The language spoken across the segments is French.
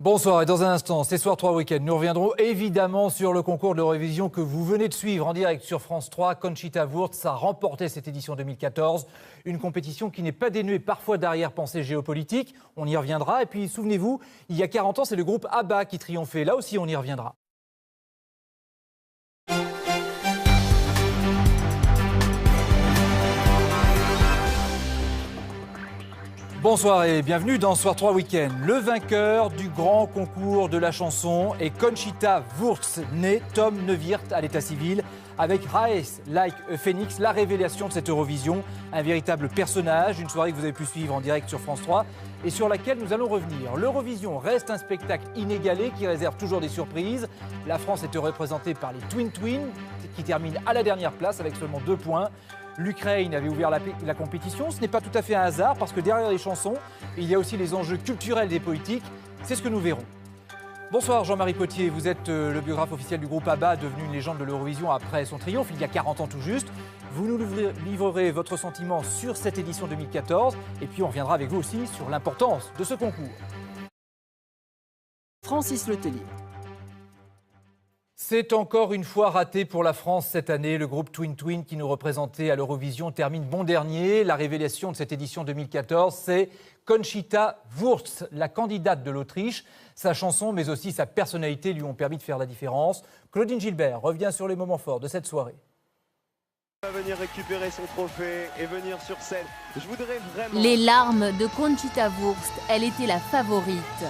Bonsoir et dans un instant, c'est Soir 3 Week-end. Nous reviendrons évidemment sur le concours de l'Eurovision que vous venez de suivre en direct sur France 3. Conchita Wurst a remporté cette édition 2014. Une compétition qui n'est pas dénuée parfois d'arrière-pensée géopolitique. On y reviendra. Et puis souvenez-vous, il y a 40 ans, c'est le groupe ABBA qui triomphait. Là aussi, on y reviendra. Bonsoir et bienvenue dans Soir 3 Week-end. Le vainqueur du grand concours de la chanson est Conchita Wurst, née Tom Neuwirth à l'état civil, avec Rise Like a Phoenix, la révélation de cette Eurovision, un véritable personnage, une soirée que vous avez pu suivre en direct sur France 3 et sur laquelle nous allons revenir. L'Eurovision reste un spectacle inégalé qui réserve toujours des surprises. La France est représentée par les Twin Twins qui terminent à la dernière place avec seulement 2 points. L'Ukraine avait ouvert la compétition. Ce n'est pas tout à fait un hasard parce que derrière les chansons, il y a aussi les enjeux culturels et politiques. C'est ce que nous verrons. Bonsoir Jean-Marie Potier, vous êtes le biographe officiel du groupe ABBA, devenu une légende de l'Eurovision après son triomphe, il y a 40 ans tout juste. Vous nous livrerez votre sentiment sur cette édition 2014 et puis on reviendra avec vous aussi sur l'importance de ce concours. Francis Letellier. C'est encore une fois raté pour la France cette année. Le groupe Twin Twin qui nous représentait à l'Eurovision termine bon dernier. La révélation de cette édition 2014, c'est Conchita Wurst, la candidate de l'Autriche. Sa chanson, mais aussi sa personnalité lui ont permis de faire la différence. Claudine Gilbert revient sur les moments forts de cette soirée. Va venir récupérer son trophée et venir sur scène. Je voudrais vraiment... Les larmes de Conchita Wurst, elle était la favorite.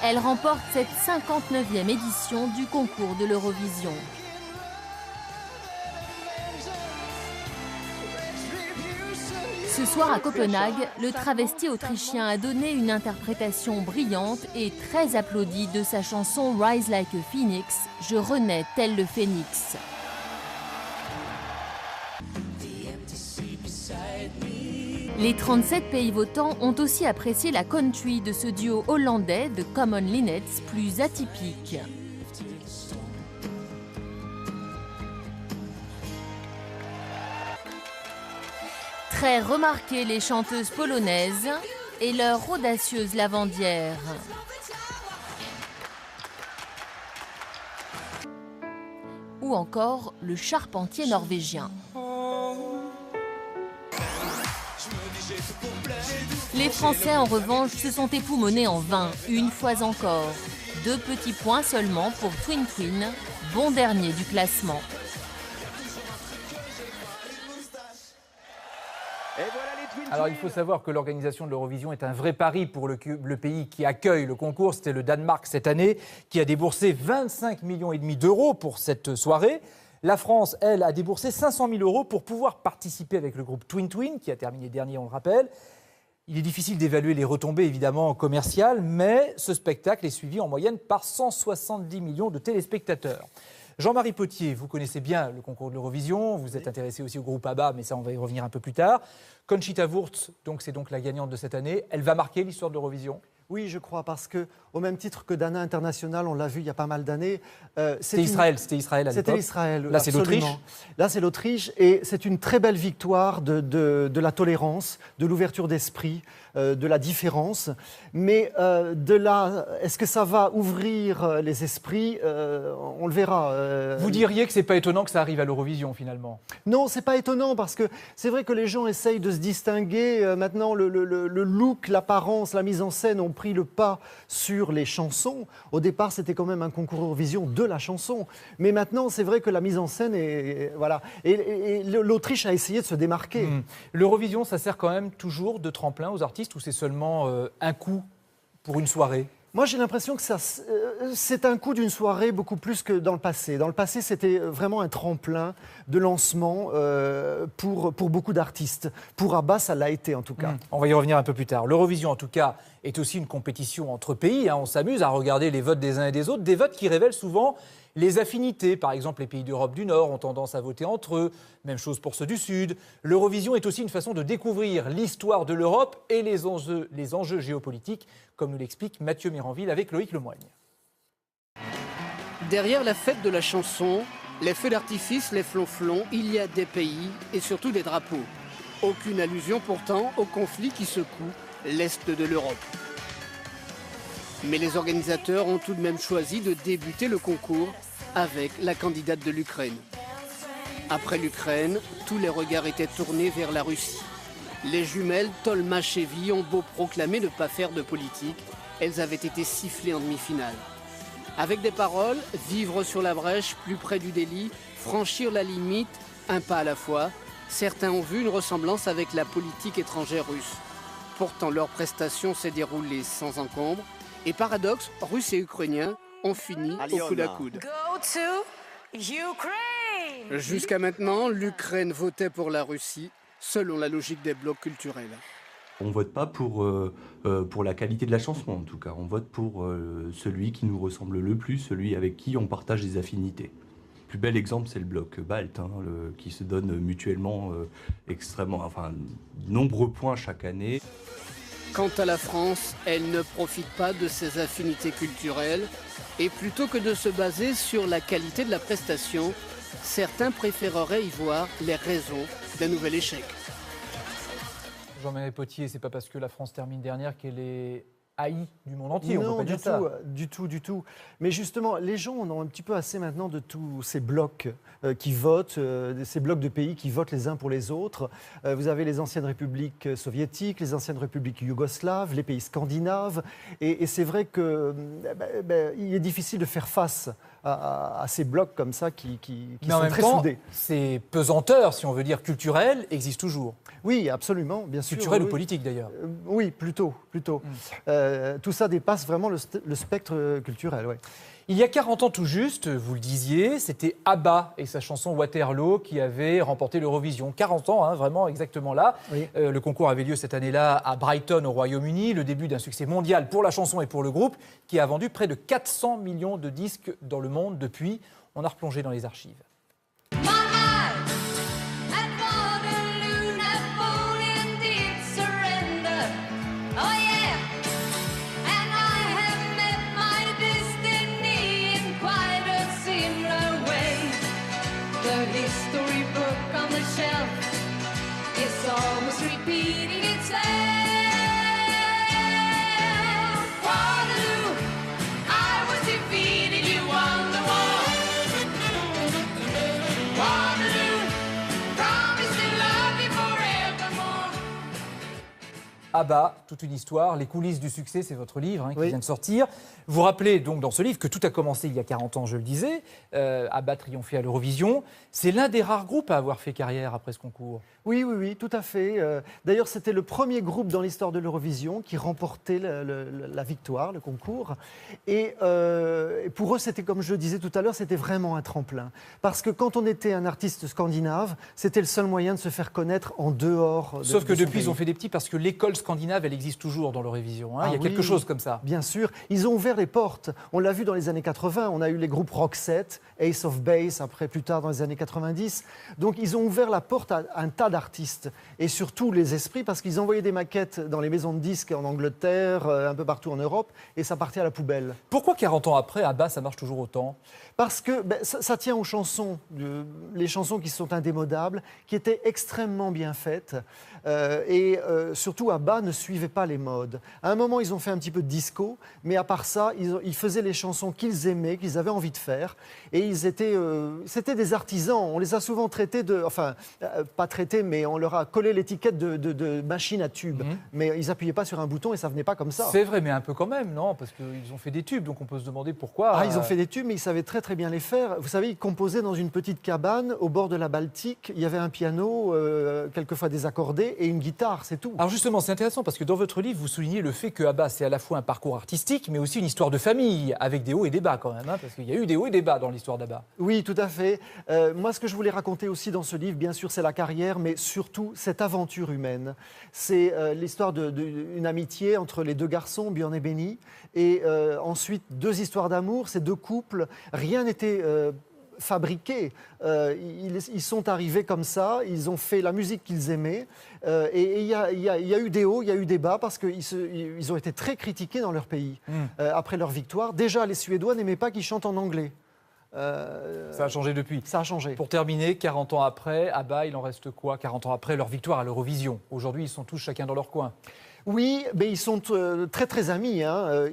Elle remporte cette 59e édition du concours de l'Eurovision. Ce soir à Copenhague, le travesti autrichien a donné une interprétation brillante et très applaudie de sa chanson Rise Like a Phoenix, Je renais tel le phénix. Les 37 pays votants ont aussi apprécié la country de ce duo hollandais de Common Linnets, plus atypique. Très remarquées les chanteuses polonaises et leur audacieuse lavandière. Ou encore le charpentier norvégien. Les Français, en revanche, se sont époumonés en vain, une fois encore. 2 petits points seulement pour Twin Twin, bon dernier du classement. Alors il faut savoir que l'organisation de l'Eurovision est un vrai pari pour le pays qui accueille le concours. C'était le Danemark cette année qui a déboursé 25,5 millions d'euros pour cette soirée. La France, elle, a déboursé 500 000 euros pour pouvoir participer avec le groupe Twin Twin, qui a terminé dernier, on le rappelle. Il est difficile d'évaluer les retombées, évidemment, commerciales, mais ce spectacle est suivi en moyenne par 170 millions de téléspectateurs. Jean-Marie Potier, vous connaissez bien le concours de l'Eurovision, vous êtes intéressé aussi au groupe ABBA, mais ça, on va y revenir un peu plus tard. Conchita Wurst, c'est donc la gagnante de cette année. Elle va marquer l'histoire de l'Eurovision ? Oui, je crois, parce que au même titre que Dana International, on l'a vu il y a pas mal d'années. C'était Israël à l'époque. C'était Israël. Là, c'est l'Autriche. Là, c'est l'Autriche, et c'est une très belle victoire de la tolérance, de l'ouverture d'esprit, de la différence. Mais de là, est-ce que ça va ouvrir les esprits ? On le verra. Vous diriez que c'est pas étonnant que ça arrive à l'Eurovision finalement ? Non, c'est pas étonnant, parce que c'est vrai que les gens essayent de se distinguer. Maintenant, le look, l'apparence, la mise en scène ont pris le pas sur les chansons. Au départ, c'était quand même un concours Eurovision de la chanson. Mais maintenant, c'est vrai que la mise en scène est... Voilà. Et l'Autriche a essayé de se démarquer. L'Eurovision, ça sert quand même toujours de tremplin aux artistes ou c'est seulement un coup pour une soirée ? Moi, j'ai l'impression que c'est un coup d'une soirée beaucoup plus que dans le passé. Dans le passé, c'était vraiment un tremplin de lancement pour beaucoup d'artistes. Pour ABBA, ça l'a été en tout cas. On va y revenir un peu plus tard. L'Eurovision, en tout cas, est aussi une compétition entre pays. On s'amuse à regarder les votes des uns et des autres. Des votes qui révèlent souvent les affinités. Par exemple, les pays d'Europe du Nord ont tendance à voter entre eux. Même chose pour ceux du Sud. L'Eurovision est aussi une façon de découvrir l'histoire de l'Europe et les enjeux géopolitiques, comme nous l'explique Mathieu Méranville avec Loïc Lemoigne. Derrière la fête de la chanson, les feux d'artifice, les flonflons, il y a des pays et surtout des drapeaux. Aucune allusion pourtant au conflit qui secoue l'Est de l'Europe. Mais les organisateurs ont tout de même choisi de débuter le concours avec la candidate de l'Ukraine. Après l'Ukraine, tous les regards étaient tournés vers la Russie. Les jumelles Tolmachevi ont beau proclamer ne pas faire de politique, elles avaient été sifflées en demi-finale. Avec des paroles, vivre sur la brèche, plus près du délit, franchir la limite, un pas à la fois, certains ont vu une ressemblance avec la politique étrangère russe. Pourtant, leur prestation s'est déroulée sans encombre. Et paradoxe, Russes et Ukrainiens ont fini au coude à coude. Jusqu'à maintenant, l'Ukraine votait pour la Russie, selon la logique des blocs culturels. On ne vote pas pour la qualité de la chanson, en tout cas. On vote pour celui qui nous ressemble le plus, celui avec qui on partage des affinités. Le plus bel exemple, c'est le bloc balte, qui se donne mutuellement nombreux points chaque année. Quant à la France, elle ne profite pas de ses affinités culturelles. Et plutôt que de se baser sur la qualité de la prestation, certains préféreraient y voir les raisons d'un nouvel échec. Jean-Marie Potier, c'est pas parce que la France termine dernière qu'elle est haïe du monde entier. Non, on peut pas dire ça. du tout. Mais justement, les gens en ont un petit peu assez maintenant de tous ces blocs qui votent, ces blocs de pays qui votent les uns pour les autres. Vous avez les anciennes républiques soviétiques, les anciennes républiques yougoslaves, les pays scandinaves. Et c'est vrai qu'il est difficile de faire face à ces blocs comme ça qui sont très soudés. Ces pesanteurs, si on veut dire culturelles, existent toujours. Oui, absolument, bien sûr. Culturelles oui. ou politiques d'ailleurs. Oui, plutôt. Tout ça dépasse vraiment le spectre culturel. Ouais. Il y a 40 ans tout juste, vous le disiez, c'était ABBA et sa chanson Waterloo qui avait remporté l'Eurovision. 40 ans, vraiment exactement là. Oui. Le concours avait lieu cette année-là à Brighton au Royaume-Uni, le début d'un succès mondial pour la chanson et pour le groupe qui a vendu près de 400 millions de disques dans le monde depuis. On a replongé dans les archives. ABBA, toute une histoire, les coulisses du succès, c'est votre livre qui vient de sortir. Vous rappelez donc dans ce livre que tout a commencé il y a 40 ans, je le disais. ABBA triomphait à l'Eurovision. C'est l'un des rares groupes à avoir fait carrière après ce concours. Oui, tout à fait. D'ailleurs, c'était le premier groupe dans l'histoire de l'Eurovision qui remportait la victoire, le concours. Et pour eux, c'était, comme je le disais tout à l'heure, c'était vraiment un tremplin. Parce que quand on était un artiste scandinave, c'était le seul moyen de se faire connaître en dehors de Sauf que depuis, pays. ils ont fait des petits parce que l'école scandinave, elle existe toujours dans l'Eurovision. Il y a quelque chose comme ça. Bien sûr. Ils ont ouvert les portes. On l'a vu dans les années 80. On a eu les groupes Roxette, Ace of Base, après plus tard dans les années 90. Donc, ils ont ouvert la porte à un tas d'artistes et surtout les esprits parce qu'ils envoyaient des maquettes dans les maisons de disques en Angleterre, un peu partout en Europe et ça partait à la poubelle. Pourquoi 40 ans après, ABBA, ça marche toujours autant ? Parce que ça tient aux chansons, les chansons qui sont indémodables, qui étaient extrêmement bien faites et surtout ABBA ne suivait pas les modes. À un moment, ils ont fait un petit peu de disco, mais à part ça, ils faisaient les chansons qu'ils aimaient, qu'ils avaient envie de faire et c'était des artisans. On les a souvent traités pas traités, mais on leur a collé l'étiquette de machine à tubes. Mais ils n'appuyaient pas sur un bouton et ça venait pas comme ça. C'est vrai, mais un peu quand même, non ? Parce qu'ils ont fait des tubes, donc on peut se demander pourquoi. Ils ont fait des tubes, mais ils savaient très bien les faire. Vous savez, ils composaient dans une petite cabane au bord de la Baltique. Il y avait un piano, quelquefois désaccordé, et une guitare, c'est tout. Alors justement, c'est intéressant parce que dans votre livre, vous soulignez le fait que ABBA, c'est à la fois un parcours artistique, mais aussi une histoire de famille, avec des hauts et des bas quand même, parce qu'il y a eu des hauts et des bas dans l'histoire d'ABBA. Oui, tout à fait. Moi, ce que je voulais raconter aussi dans ce livre, bien sûr, c'est la carrière, mais surtout cette aventure humaine. C'est l'histoire d'une amitié entre les deux garçons, Björn et Benny, et ensuite 2 histoires d'amour, ces 2 couples. Rien n'était fabriqué. Ils sont arrivés comme ça, ils ont fait la musique qu'ils aimaient, et il y a eu des hauts, il y a eu des bas, parce qu'ils ont été très critiqués dans leur pays après leur victoire. Déjà, les Suédois n'aimaient pas qu'ils chantent en anglais. Ça a changé depuis. Ça a changé. Pour terminer, 40 ans après, Abba, il en reste quoi 40 ans après leur victoire à l'Eurovision. Aujourd'hui, ils sont tous chacun dans leur coin. Oui, mais ils sont très très amis.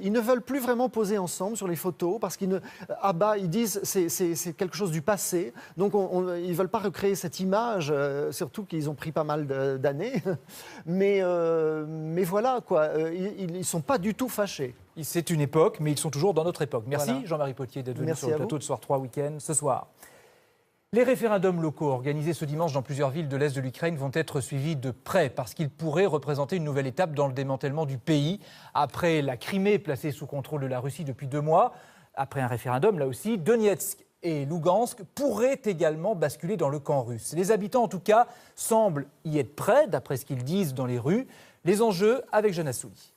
Ils ne veulent plus vraiment poser ensemble sur les photos parce Abba, ils disent c'est quelque chose du passé. Donc ils ne veulent pas recréer cette image, surtout qu'ils ont pris pas mal d'années. Mais voilà, quoi. Ils ne sont pas du tout fâchés. C'est une époque, mais ils sont toujours dans notre époque. Merci Voilà. Jean-Marie Potier d'être venu Merci sur le à vous. plateau de Soir 3 Week-end ce soir. Les référendums locaux organisés ce dimanche dans plusieurs villes de l'Est de l'Ukraine vont être suivis de près parce qu'ils pourraient représenter une nouvelle étape dans le démantèlement du pays. Après la Crimée placée sous contrôle de la Russie depuis 2 mois, après un référendum là aussi, Donetsk et Lugansk pourraient également basculer dans le camp russe. Les habitants en tout cas semblent y être prêts, d'après ce qu'ils disent dans les rues. Les enjeux avec Jeanne Assouli.